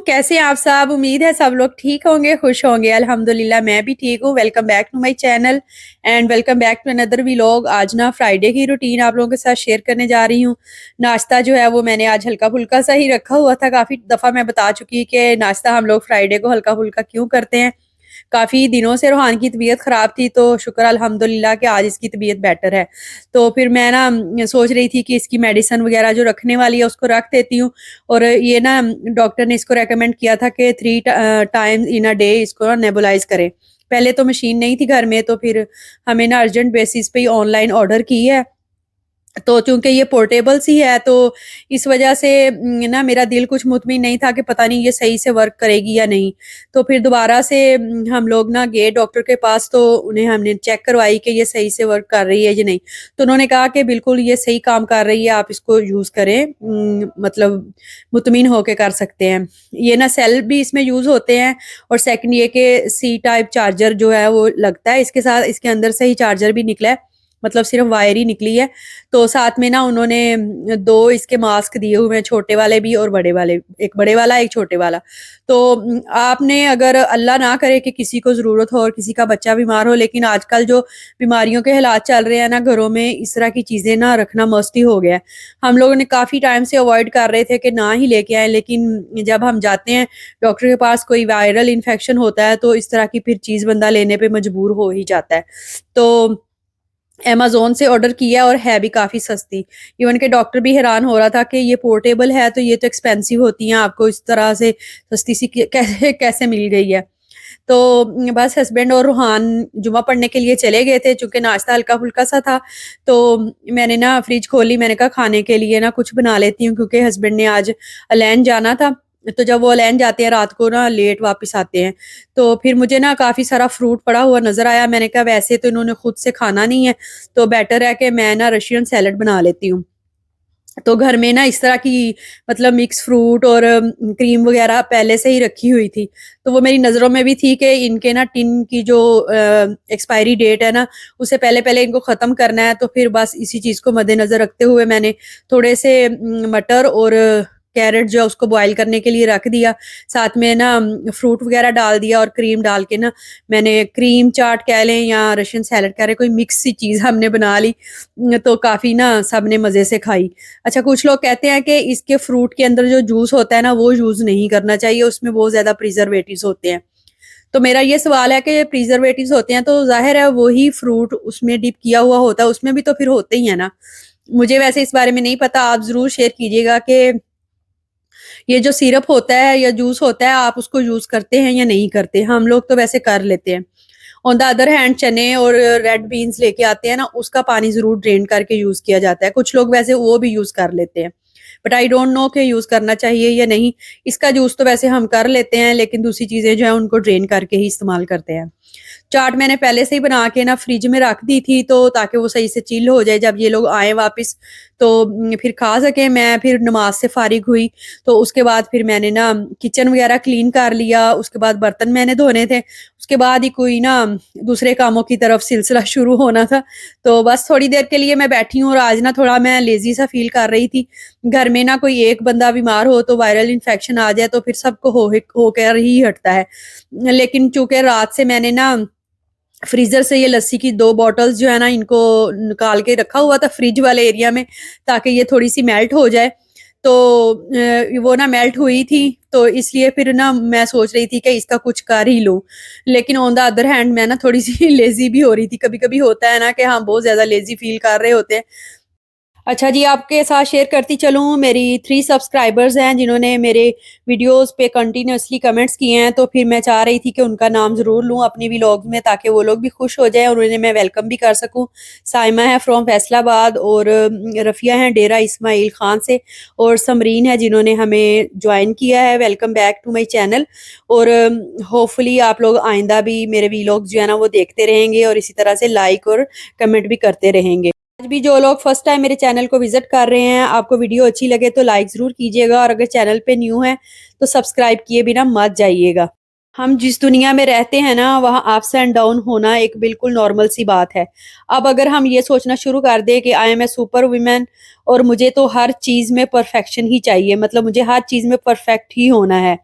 कैसे हैं आप सब? उम्मीद है सब लोग ठीक होंगे, खुश होंगे। अल्हम्दुलिल्लाह मैं भी ठीक हूँ। Welcome back to my channel and welcome back to another vlog. आज ना फ्राइडे की रूटीन आप लोगों के साथ शेयर करने जा रही हूँ। नाश्ता जो है वो मैंने आज हल्का-फुल्का सा ही रखा हुआ था। काफ़ी दफ़ा मैं बता चुकी कि नाश्ता हम लोग फ्राइडे को हल्का-फुल्का क्यों करते हैं। काफ़ी दिनों से रूहान की तबीयत ख़राब थी, तो शुक्र अल्हम्दुलिल्लाह कि आज इसकी तबीयत बेटर है। तो फिर मैं ना सोच रही थी कि इसकी मेडिसिन वग़ैरह जो रखने वाली है उसको रख देती हूँ। और ये ना डॉक्टर ने इसको रिकमेंड किया था कि 3 टाइम्स इन अ डे इसको ना नेबुलाइज़ करें। पहले तो मशीन नहीं थी घर में, तो फिर हमें ना अर्जेंट बेसिस पे ही ऑनलाइन ऑर्डर की है। तो चूँकि ये पोर्टेबल सी है, तो इस वज़ह से ना मेरा दिल कुछ मुतमिन नहीं था कि पता नहीं ये सही से वर्क करेगी या नहीं। तो फिर दोबारा से हम लोग ना गए डॉक्टर के पास, तो उन्हें हमने चेक करवाई कि ये सही से वर्क कर रही है या नहीं। तो उन्होंने कहा कि बिल्कुल ये सही काम कर रही है, आप इसको यूज़ करें। मतलब मुतमिन होके कर सकते हैं। ये ना सेल भी इसमें यूज़ होते हैं, और सेकंड ये कि सी टाइप चार्जर जो है वो लगता है इसके साथ, इसके अंदर से ही चार्जर भी निकला है। मतलब सिर्फ़ वायर ही निकली है। तो साथ में ना उन्होंने 2 इसके मास्क दिए हुए हैं, छोटे वाले भी और बड़े वाले। एक बड़े वाला, एक छोटे वाला। तो आपने अगर अल्लाह ना करे कि किसी को ज़रूरत हो और किसी का बच्चा बीमार हो, लेकिन आजकल जो बीमारियों के हालात चल रहे हैं ना घरों में, इस तरह की चीज़ें ना रखना मस्ट ही हो गया है। हम लोगों ने काफ़ी टाइम से अवॉइड कर रहे थे कि ना ही लेके आएँ, लेकिन जब हम जाते हैं डॉक्टर के पास, कोई वायरल इन्फेक्शन होता है, तो इस तरह की फिर चीज़ बंदा लेने पे मजबूर हो ही जाता है। तो अमेज़न से ऑर्डर किया, और है भी काफ़ी सस्ती। इवन के डॉक्टर भी हैरान हो रहा था कि ये पोर्टेबल है, तो ये तो एक्सपेंसिव होती हैं, आपको इस तरह से सस्ती सी कैसे कैसे मिल गई है। तो बस हस्बैंड और रूहान जुमा पढ़ने के लिए चले गए थे, चूँकि नाश्ता हल्का-फुल्का सा था। तो मैंने ना फ्रिज खोली, मैंने कहा खाने के लिए ना कुछ बना लेती हूँ, क्योंकि हस्बैंड ने आज अलेन जाना था। तो जब वो अलेन जाते हैं रात को ना लेट वापस आते हैं। तो फिर मुझे ना काफ़ी सारा फ्रूट पड़ा हुआ नज़र आया। मैंने कहा वैसे तो इन्होंने खुद से खाना नहीं है, तो बेटर है कि मैं ना रशियन सैलेड बना लेती हूँ। तो घर में ना इस तरह की मतलब मिक्स फ्रूट और क्रीम वगैरह पहले से ही रखी हुई थी। तो वो मेरी नज़रों में भी थी कि इनके ना टिन की जो एक्सपायरी डेट है ना, उससे पहले-पहले इनको ख़त्म करना है। तो फिर बस इसी चीज़ को मद्देनज़र रखते हुए मैंने थोड़े से मटर और कैरेट जो है उसको बॉयल करने के लिए रख दिया। साथ में ना फ्रूट वगैरह डाल दिया, और क्रीम डाल के ना मैंने क्रीम चाट कह लें या रशियन सैलेड कह लें, कोई मिक्स सी चीज़ हमने बना ली। तो काफ़ी ना सबने मज़े से खाई। अच्छा, कुछ लोग कहते हैं कि इसके फ्रूट के अंदर जो जूस होता है ना, वो यूज़ नहीं करना चाहिए, उसमें बहुत ज़्यादा प्रिजर्वेटिव्स होते हैं। तो मेरा ये सवाल है कि प्रिजर्वेटिव्स होते हैं, तो ज़ाहिर है वही फ्रूट उसमें डिप किया हुआ होता है, उसमें भी तो फिर होते ही है ना। मुझे वैसे इस बारे में नहीं पता, आप ज़रूर शेयर कीजिएगा कि ये जो सिरप होता है या जूस होता है, आप उसको यूज़ करते हैं या नहीं करते? हम लोग तो वैसे कर लेते हैं। ऑन द अदर हैंड चने और रेड बीन्स लेके आते हैं ना, उसका पानी ज़रूर ड्रेन करके यूज़ किया जाता है। कुछ लोग वैसे वो भी यूज़ कर लेते हैं। बट आई डोंट नो कि यूज़ करना चाहिए या नहीं। इसका जूस तो वैसे हम कर लेते हैं, लेकिन दूसरी चीज़ें जो हैं उनको ड्रेन करके ही इस्तेमाल करते हैं। चाट मैंने पहले से ही बना के ना फ्रिज में रख दी थी, तो ताकि वो सही से चिल हो जाए, जब ये लोग आए वापस तो फिर खा सकें। मैं फिर नमाज से फारिग हुई, तो उसके बाद फिर मैंने ना किचन वगैरह क्लीन कर लिया। उसके बाद बर्तन मैंने धोने थे, उसके बाद ही कोई ना दूसरे कामों की तरफ सिलसिला शुरू होना था। तो बस थोड़ी देर के लिए मैं बैठी हूँ, और आज ना थोड़ा मैं लेजी सा फील कर रही थी। घर में ना कोई एक बंदा बीमार हो तो वायरल इन्फेक्शन आ जाए, तो फिर सबको होकर ही हटता है। लेकिन चूंकि रात से मैंने ना फ्रीज़र से ये लस्सी की 2 बॉटल्स जो है ना, इनको निकाल के रखा हुआ था फ्रिज वाले एरिया में, ताकि ये थोड़ी-सी मेल्ट हो जाए। तो वो ना मेल्ट हुई थी, तो इसलिए फिर ना मैं सोच रही थी कि इसका कुछ कर ही लूँ। लेकिन ऑन द अदर हैंड मैं ना थोड़ी-सी लेज़ी भी हो रही थी। कभी-कभी होता है ना कि हम बहुत ज़्यादा लेज़ी फ़ील कर रहे होते हैं। अच्छा जी, आपके साथ शेयर करती चलूँ, मेरी 3 सब्सक्राइबर्स हैं जिन्होंने मेरे वीडियोज़ पे कंटिन्यूअसली कमेंट्स किए हैं, तो फिर मैं चाह रही थी कि उनका नाम ज़रूर लूँ अपनी व्लॉग्स में, ताकि वो लोग भी खुश हो जाएँ और उन्हें मैं वेलकम भी कर सकूँ। साइमा है फ्रॉम फैसलाबाद, और रफ़िया हैं डेरा इस्माइल खान से, और समरीन है जिन्होंने हमें जॉइन किया है। Welcome back to my channel. और होपफुली आप लोग आइंदा भी मेरे व्लॉग्स जो है ना वो देखते रहेंगे, और इसी तरह से लाइक और कमेंट भी करते रहेंगे। आज भी जो लोग फर्स्ट टाइम मेरे चैनल को विज़िट कर रहे हैं, आपको वीडियो अच्छी लगे तो लाइक ज़रूर कीजिएगा, और अगर चैनल पे न्यू हैं तो सब्सक्राइब किए बिना मत जाइएगा। हम जिस दुनिया में रहते हैं ना, वहाँ अप्स एंड डाउन होना एक बिल्कुल नॉर्मल सी बात है। अब अगर हम ये सोचना शुरू कर दें कि I am a super woman, और मुझे तो हर चीज़ में परफेक्शन ही चाहिए, मतलब मुझे हर चीज़ में परफेक्ट ही होना है,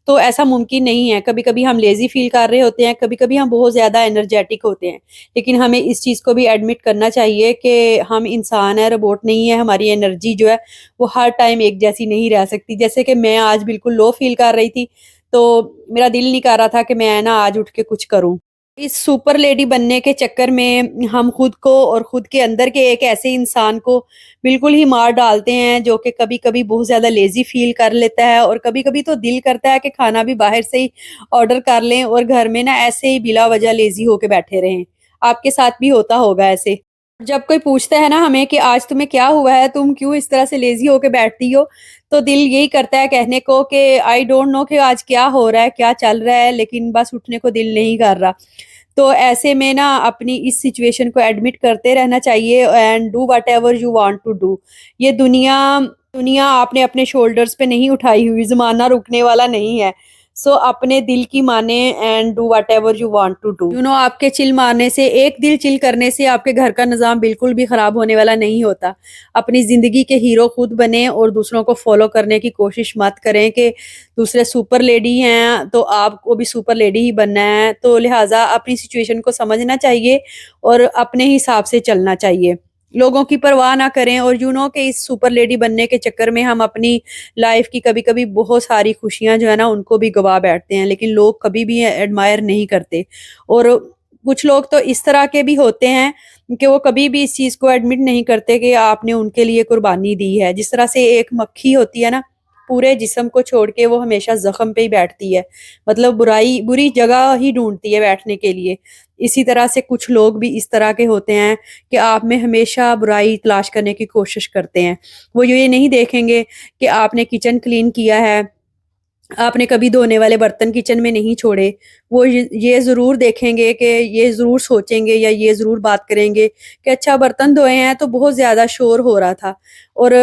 तो ऐसा मुमकिन नहीं है। कभी कभी हम लेजी फील कर रहे होते हैं, कभी कभी हम बहुत ज़्यादा एनर्जेटिक होते हैं, लेकिन हमें इस चीज़ को भी एडमिट करना चाहिए कि हम इंसान है, रोबोट नहीं है। हमारी एनर्जी जो है वो हर टाइम एक जैसी नहीं रह सकती। जैसे कि मैं आज बिल्कुल लो फील कर रही थी, तो मेरा दिल नहीं कर रहा था कि मैं ना आज उठ के कुछ करूं। इस सुपर लेडी बनने के चक्कर में हम खुद को और खुद के अंदर के एक ऐसे इंसान को बिल्कुल ही मार डालते हैं, जो कि कभी कभी बहुत ज्यादा लेजी फील कर लेता है, और कभी कभी तो दिल करता है कि खाना भी बाहर से ही ऑर्डर कर लें और घर में ना ऐसे ही बिला वजह लेजी होके बैठे रहें। आपके साथ भी होता होगा ऐसे। जब कोई पूछता है ना हमें कि आज तुम्हें क्या हुआ है, तुम क्यों इस तरह से लेजी होके बैठती हो, तो दिल यही करता है कहने को कि आई डोंट नो कि आज क्या हो रहा है, क्या चल रहा है, लेकिन बस उठने को दिल नहीं कर रहा। तो ऐसे में ना अपनी इस सिचुएशन को एडमिट करते रहना चाहिए and do whatever you want to do. ये दुनिया दुनिया आपने अपने शोल्डर्स पे नहीं उठाई हुई, जमाना रुकने वाला नहीं है। सो अपने दिल की माने and do whatever you want to do. You know, आपके चिल मारने से, एक दिल चिल करने से आपके घर का निज़ाम बिल्कुल भी खराब होने वाला नहीं होता। अपनी ज़िंदगी के हीरो खुद बने और दूसरों को फॉलो करने की कोशिश मत करें कि दूसरे सुपर लेडी हैं तो आपको भी सुपर लेडी ही बनना है। तो लिहाजा अपनी सिचुएशन को समझना चाहिए और अपने हिसाब से चलना चाहिए। लोगों की परवाह ना करें, और यू नो कि इस सुपर लेडी बनने के चक्कर में हम अपनी लाइफ की कभी-कभी बहुत सारी खुशियाँ जो है ना उनको भी गवा बैठते हैं, लेकिन लोग कभी भी एडमायर नहीं करते। और कुछ लोग तो इस तरह के भी होते हैं कि वो कभी भी इस चीज़ को एडमिट नहीं करते कि आपने उनके लिए कुर्बानी दी है। जिस तरह से एक मक्खी होती है ना, पूरे जिस्म को छोड़ के वो हमेशा ज़ख्म पे ही बैठती है, मतलब बुरी जगह ही ढूँढती है बैठने के लिए। इसी तरह से कुछ लोग भी इस तरह के होते हैं कि आप में हमेशा बुराई तलाश करने की कोशिश करते हैं। वो ये नहीं देखेंगे कि आपने किचन क्लीन किया है, आपने कभी धोने वाले बर्तन किचन में नहीं छोड़े। वो ये ज़रूर देखेंगे कि ये ज़रूर सोचेंगे या ये ज़रूर बात करेंगे कि अच्छा बर्तन धोए हैं तो बहुत ज़्यादा शोर हो रहा था। और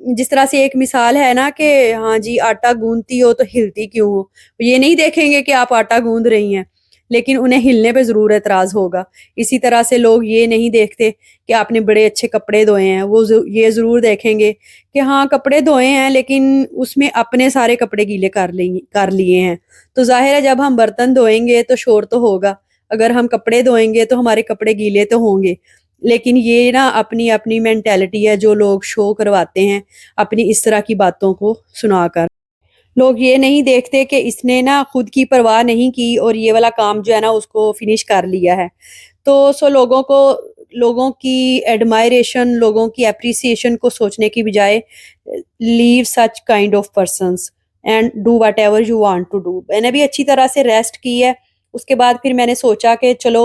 जिस तरह से एक मिसाल है ना कि हाँ जी, आटा गूँथती हो तो हिलती क्यों हो? ये नहीं देखेंगे कि आप आटा गूँथ रही हैं, लेकिन उन्हें हिलने पे ज़रूर एतराज़ होगा। इसी तरह से लोग ये नहीं देखते कि आपने बड़े अच्छे कपड़े धोए हैं, वो ये ज़रूर देखेंगे कि हाँ, कपड़े धोए हैं लेकिन उसमें अपने सारे कपड़े गीले कर लिए हैं। तो ज़ाहिर है जब हम बर्तन धोएँगे तो शोर तो होगा, अगर हम कपड़े धोएँगे तो हमारे कपड़े गीले तो होंगे। लेकिन ये ना अपनी-अपनी मेंटालिटी है जो लोग शो करवाते हैं अपनी इस तरह की बातों को सुनाकर। लोग ये नहीं देखते कि इसने ना खुद की परवाह नहीं की और ये वाला काम जो है ना उसको फिनिश कर लिया है। तो लोगों की एडमायरेशन, लोगों की एप्रिसिएशन को सोचने की बजाय leave such kind of persons and do whatever you want to do. मैंने भी अच्छी तरह से रेस्ट की है। उसके बाद फिर मैंने सोचा कि चलो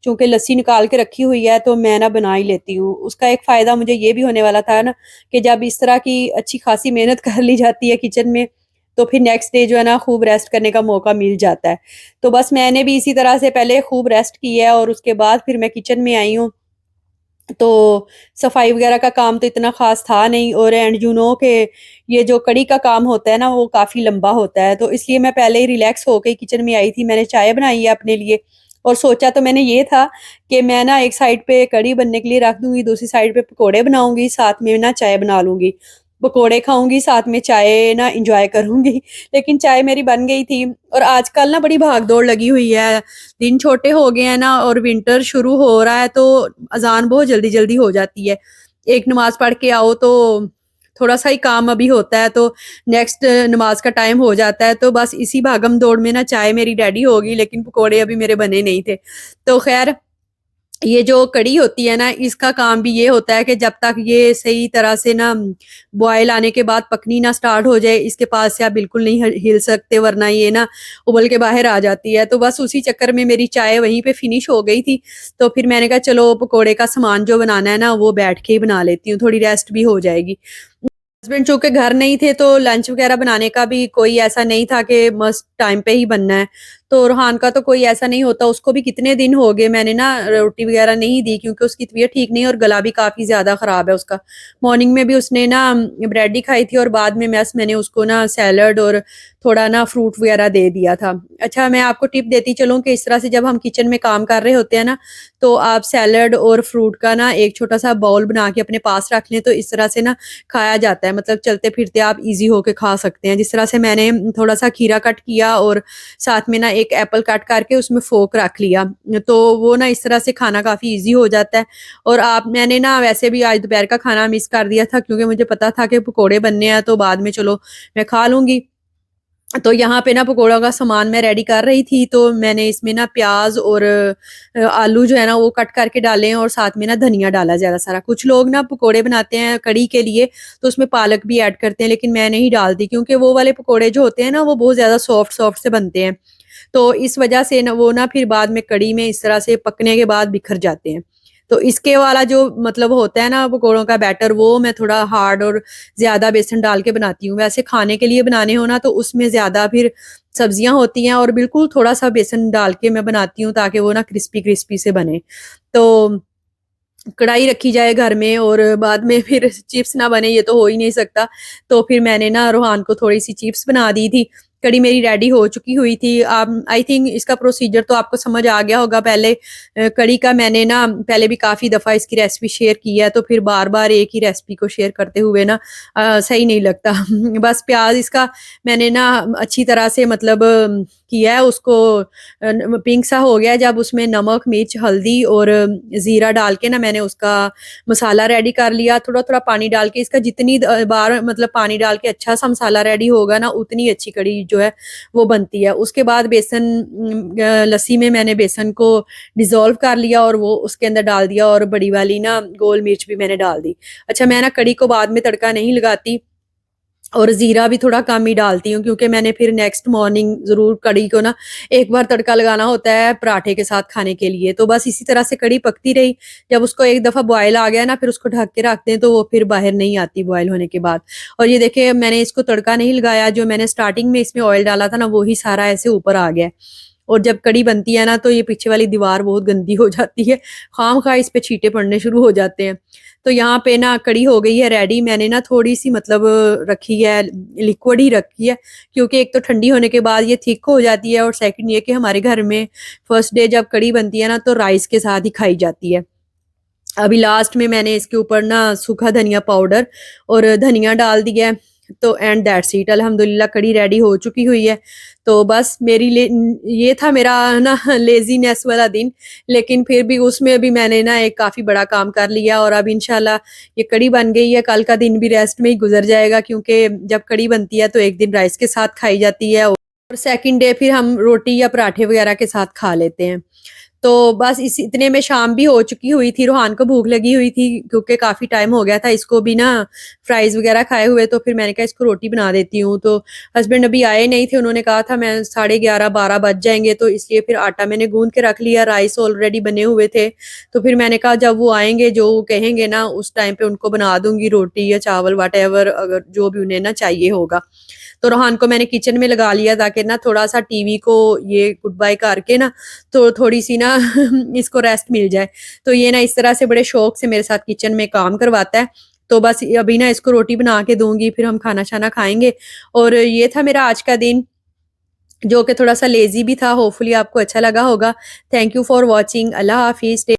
चूँकि लस्सी निकाल के रखी हुई है तो मैं ना बना ही लेती हूँ। उसका एक फ़ायदा मुझे ये भी होने वाला था ना कि जब इस तरह की अच्छी खासी मेहनत कर ली जाती है किचन में, तो फिर नेक्स्ट डे जो है ना खूब रेस्ट करने का मौका मिल जाता है। तो बस मैंने भी इसी तरह से पहले खूब रेस्ट किया है और उसके बाद फिर मैं किचन में आई हूँ। तो सफाई वगैरह का काम तो इतना ख़ास था नहीं, और एंड यू नो कि ये जो कढ़ी का काम होता है ना वो काफ़ी लंबा होता है, तो इसलिए मैं पहले ही रिलैक्स होके किचन में आई थी। मैंने चाय बनाई है अपने लिए, और सोचा तो मैंने ये था कि मैं ना एक साइड पे कढ़ी बनने के लिए रख दूँगी, दूसरी साइड पे पकोड़े बनाऊँगी, साथ में ना चाय बना लूँगी। पकोड़े खाऊँगी, साथ में चाय ना एन्जॉय करूँगी। लेकिन चाय मेरी बन गई थी, और आजकल ना बड़ी भाग-दौड़ लगी हुई है। दिन छोटे हो गए हैं ना और विंटर शुरू हो रहा है, तो अज़ान बहुत जल्दी-जल्दी हो जाती है। एक नमाज़ पढ़ के आओ तो थोड़ा-सा ही काम अभी होता है, तो नेक्स्ट नमाज़ का टाइम हो जाता है। तो बस इसी भागम-दौड़ में ना चाय मेरी रेडी हो गई, लेकिन पकोड़े अभी मेरे बने नहीं थे। तो ख़ैर, ये जो कढ़ी होती है ना, इसका काम भी ये होता है कि जब तक ये सही तरह से ना बॉयल आने के बाद पकनी ना स्टार्ट हो जाए, इसके पास से आप बिल्कुल नहीं हिल सकते, वरना ये ना उबल के बाहर आ जाती है। तो बस उसी चक्कर में मेरी चाय वहीं पे फिनिश हो गई थी। तो फिर मैंने कहा चलो पकोड़े का सामान जो बनाना है ना वो बैठ के ही बना लेती हूँ, थोड़ी रेस्ट भी हो जाएगी। हस्बैंड चूँकि घर नहीं थे तो लंच वग़ैरह बनाने का भी कोई ऐसा नहीं था कि मस्ट टाइम पे ही बनना है। तो रुहान का तो कोई ऐसा नहीं होता, उसको भी कितने दिन हो गए मैंने ना रोटी वगैरह नहीं दी, क्योंकि उसकी तबीयत ठीक नहीं है और गला भी काफ़ी ज़्यादा ख़राब है उसका। मॉर्निंग में भी उसने ना ब्रेड ही खाई थी और बाद में मैंने उसको ना सैलड और थोड़ा ना फ्रूट वगैरह दे दिया था। अच्छा, मैं आपको टिप देती चलूँ कि इस तरह से जब हम किचन में काम कर रहे होते हैं ना, तो आप सैलड और फ्रूट का ना एक छोटा-सा बाउल बना के अपने पास रख लें, तो इस तरह से ना खाया जाता है, मतलब चलते-फिरते आप ईज़ी होके खा सकते हैं। जिस तरह से मैंने थोड़ा-सा खीरा कट किया और साथ में ना एक एप्पल कट करके उसमें फ़ोर्क रख लिया, तो वो ना इस तरह से खाना काफ़ी ईज़ी हो जाता है। और मैंने ना वैसे भी आज दोपहर का खाना मिस कर दिया था, क्योंकि मुझे पता था कि पकोड़े बनने हैं, तो बाद में चलो मैं खा लूँगी। तो यहाँ पे ना पकोड़ों का सामान मैं रेडी कर रही थी, तो मैंने इसमें ना प्याज़ और आलू जो है ना वो कट करके डाले हैं और साथ में ना धनिया डाला ज़्यादा सारा। कुछ लोग ना पकोड़े बनाते हैं कढ़ी के लिए, तो उसमें पालक भी ऐड करते हैं, लेकिन मैं नहीं डालती, क्योंकि वो वाले पकोड़े जो होते हैं ना वो बहुत ज़्यादा सॉफ्ट-सॉफ्ट से बनते हैं। तो इस वजह से ना वो ना फिर बाद में कढ़ी में इस तरह से पकने के बाद बिखर जाते हैं। तो इसके वाला जो मतलब होता है ना पकोड़ों का बैटर, वो मैं थोड़ा हार्ड और ज़्यादा बेसन डाल के बनाती हूँ। वैसे खाने के लिए बनाने हो ना तो उसमें ज़्यादा फिर सब्जियाँ होती हैं और बिल्कुल थोड़ा-सा बेसन डाल के मैं बनाती हूँ, ताकि वो ना क्रिस्पी-क्रिस्पी से बने। तो कढ़ाई रखी जाए घर में और बाद में फिर चिप्स ना बने, ये तो हो ही नहीं सकता। तो फिर मैंने ना रूहान को थोड़ी-सी चिप्स बना दी थी। कढ़ी मेरी रेडी हो चुकी हुई थी। आई थिंक इसका प्रोसीजर तो आपको समझ आ गया होगा। पहले कढ़ी का मैंने ना पहले भी काफ़ी दफ़ा इसकी रेसिपी शेयर की है, तो फिर बार-बार एक ही रेसिपी को शेयर करते हुए ना सही नहीं लगता। बस प्याज़ इसका मैंने ना अच्छी तरह से मतलब किया है उसको, पिंक सा हो गया जब उसमें नमक, मिर्च, हल्दी और ज़ीरा डाल के ना मैंने उसका मसाला रेडी कर लिया। थोड़ा-थोड़ा पानी डाल के इसका जितनी बार मतलब पानी डाल के अच्छा-सा मसाला रेडी होगा ना, उतनी अच्छी कढ़ी जो है वो बनती है। उसके बाद लस्सी में मैंने बेसन को डिज़ोल्व कर लिया और वो उसके अंदर डाल दिया और बड़ी वाली ना गोल मिर्च भी मैंने डाल दी। अच्छा, मैं ना कढ़ी को बाद में तड़का नहीं लगाती और ज़ीरा भी थोड़ा कम ही डालती हूँ, क्योंकि मैंने फिर नेक्स्ट मॉर्निंग ज़रूर कढ़ी को ना एक बार तड़का लगाना होता है पराठे के साथ खाने के लिए। तो बस इसी तरह से कढ़ी पकती रही। जब उसको एक दफ़ा बॉयल आ गया ना, फिर उसको ढक के रखते हैं, तो वो फिर बाहर नहीं आती बॉयल होने के बाद। और ये देखिए मैंने इसको तड़का नहीं लगाया, जो मैंने स्टार्टिंग में इसमें ऑयल डाला था ना, वो ही सारा ऐसे ऊपर आ गया है। और जब कढ़ी बनती है ना, तो ये पीछे वाली दीवार बहुत गंदी हो जाती है। खामख़ा इस पे छींटे पड़ने शुरू हो जाते हैं। तो यहाँ पे ना कढ़ी हो गई है रेडी। मैंने ना थोड़ी-सी मतलब रखी है, लिक्विड ही रखी है, क्योंकि एक तो ठंडी होने के बाद ये थिक हो जाती है और सेकंड ये कि हमारे घर में फर्स्ट डे जब कढ़ी बनती है ना, तो राइस के साथ ही खाई जाती है। अभी लास्ट में मैंने इसके ऊपर ना सूखा धनिया पाउडर और धनिया डाल दिया है। तो एंड दैट्स इट, अल्हम्दुलिल्लाह कढ़ी रेडी हो चुकी हुई है। तो बस ये था मेरा ना लेज़ीनेस वाला दिन, लेकिन फिर भी उसमें भी मैंने ना एक काफ़ी बड़ा काम कर लिया और अब इंशाल्लाह ये कढ़ी बन गई है। कल का दिन भी रेस्ट में ही गुज़र जाएगा, क्योंकि जब कढ़ी बनती है तो एक दिन राइस के साथ खाई जाती है और सेकंड डे फिर हम रोटी या पराठे वगैरह के साथ खा लेते हैं। तो बस इस इतने में शाम भी हो चुकी हुई थी, रूहान को भूख लगी हुई थी, क्योंकि काफ़ी टाइम हो गया था इसको भी ना फ्राइज़ वग़ैरह खाए हुए, तो फिर मैंने कहा इसको रोटी बना देती हूँ। तो हस्बैंड अभी आए नहीं थे, उन्होंने कहा था मैं 11:30-12 बज जाएँगे, तो इसलिए फिर आटा मैंने गूँध के रख लिया, राइस ऑलरेडी बने हुए थे। तो फिर मैंने कहा जब वो आएँगे, जो वो कहेंगे ना उस टाइम पे उनको बना दूँगी रोटी या चावल व्हाटएवर, अगर जो भी उन्हें ना चाहिए होगा। तो रोहान को मैंने किचन में लगा लिया, ताकि ना थोड़ा-सा टीवी को ये गुड बाय करके ना, तो थोड़ी-सी ना इसको रेस्ट मिल जाए। तो ये ना इस तरह से बड़े शौक से मेरे साथ किचन में काम करवाता है। तो बस अभी ना इसको रोटी बना के दूँगी, फिर हम खाना-शाना खाएँगे। और ये था मेरा आज का दिन, जो कि थोड़ा-सा लेज़ी भी था। होपफुली आपको अच्छा लगा होगा। Thank you for watching. अल्लाह हाफ़िज़।